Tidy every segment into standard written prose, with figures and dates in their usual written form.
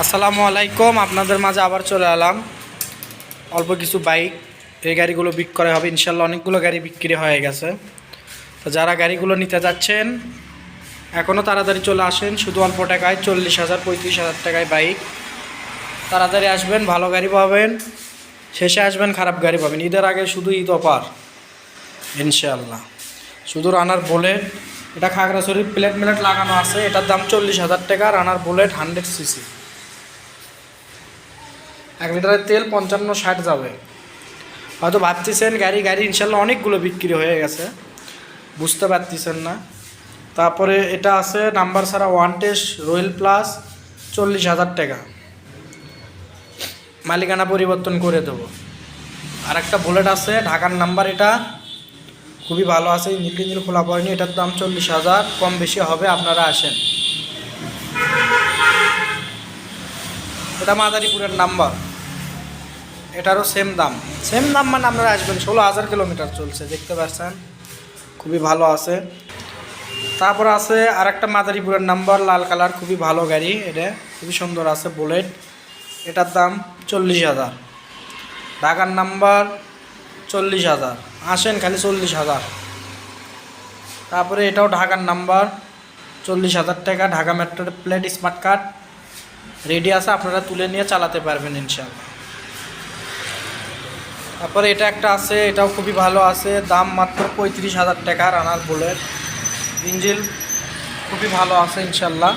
আসসালামু আলাইকুম। আপনাদের মাঝে আবার চলে এলাম অল্প কিছু বাইক। এই গাড়িগুলো বিক্রি করা হবে ইনশাল্লাহ। অনেকগুলো গাড়ি বিক্রি হয়ে গেছে। তো যারা গাড়িগুলো নিতে যাচ্ছেন এখনও তাড়াতাড়ি চলে আসেন। শুধু অল্প টাকায় 40,000 35,000 টাকায় বাইক। তাড়াতাড়ি আসবেন, ভালো গাড়ি পাবেন। শেষে আসবেন, খারাপ গাড়ি পাবেন। ঈদের আগে শুধু ঈদ অফার ইনশাল্লাহ। শুধু রানার বুলেট, এটা খাগড়াছড়ির প্লেট মিলেট লাগানো আছে। এটার দাম 40,000 টাকা। রানার বুলেট 100cc, 1 লিটারের তেল 55-60 যাবে। হয়তো ভাবতেছেন গাড়ি ইনশাল্লাহ অনেকগুলো বিক্রি হয়ে গেছে, বুঝতে পারতেছেন না। তারপরে এটা আছে নাম্বার ছাড়া ওয়ান টেস্ট রয়্যাল প্লাস, 40,000 টাকা। মালিকানা পরিবর্তন করে দেবো। আর একটা বুলেট আছে ঢাকার নাম্বার, এটা খুবই ভালো আছে, ইঞ্জিন খোলা পড়েনি। এটার দাম 40,000, কম বেশি হবে, আপনারা আসেন। এটা মাদারীপুরের নাম্বার, এটারও সেম দাম মানে আপনারা আসবেন। 16,000 কিলোমিটার চলছে, দেখতে পাচ্ছেন, খুবই ভালো আছে। তারপর আছে আর একটা মাদারীপুরের নাম্বার, লাল কালার, খুবই ভালো গাড়ি। এটা খুবই সুন্দর আছে, বুলেট। এটার দাম 40,000। ঢাকার নাম্বার, 40,000। আসেন, খালি 40,000। তারপরে এটাও ঢাকার নাম্বার, 40,000 টাকা। ঢাকা মেট্রোর প্লেট, স্মার্ট কার্ড রেডি আছে, আপনারা তুলে নিয়ে চালাতে পারবেন ইনশাআল্লাহ। তারপরে এটা একটা আছে, এটাও খুবই ভালো আছে, দাম মাত্র 35,000 টাকা। রানার বুলেট, ইঞ্জিন খুবই ভালো আছে ইনশাল্লাহ।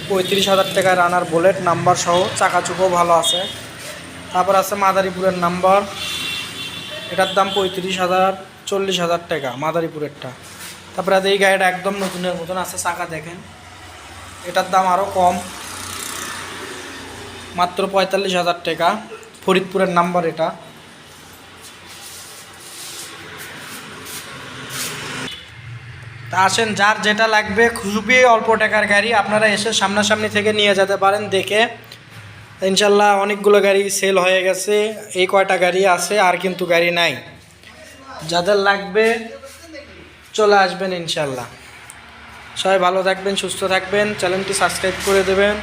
35,000 টাকা রানার বুলেট, নাম্বার সহ, চাকাচুকও ভালো আছে। তারপর আছে মাদারীপুরের নাম্বার, এটার দাম 35,000, 40,000 টাকা মাদারীপুরেরটা। তারপরে এই গাড়িটা একদম নতুনের মতন আছে, চাকা দেখেন। এটার দাম আরও কম, মাত্র 45,000 টাকা। ফরিদপুরের নাম্বার এটা। তা আসেন, যার যেটা লাগবে, খুবই অল্প টাকার গাড়ি, আপনারা এসে সামনাসামনি থেকে নিয়ে যেতে পারেন দেখে। ইনশাল্লাহ অনেকগুলো গাড়ি সেল হয়ে গেছে, এই কয়টা গাড়ি আছে, আর কিন্তু গাড়ি নাই। যাদের লাগবে চলে আসবেন ইনশাল্লাহ। সবাই ভালো থাকবেন, সুস্থ থাকবেন, চ্যানেলটি সাবস্ক্রাইব করে দেবেন।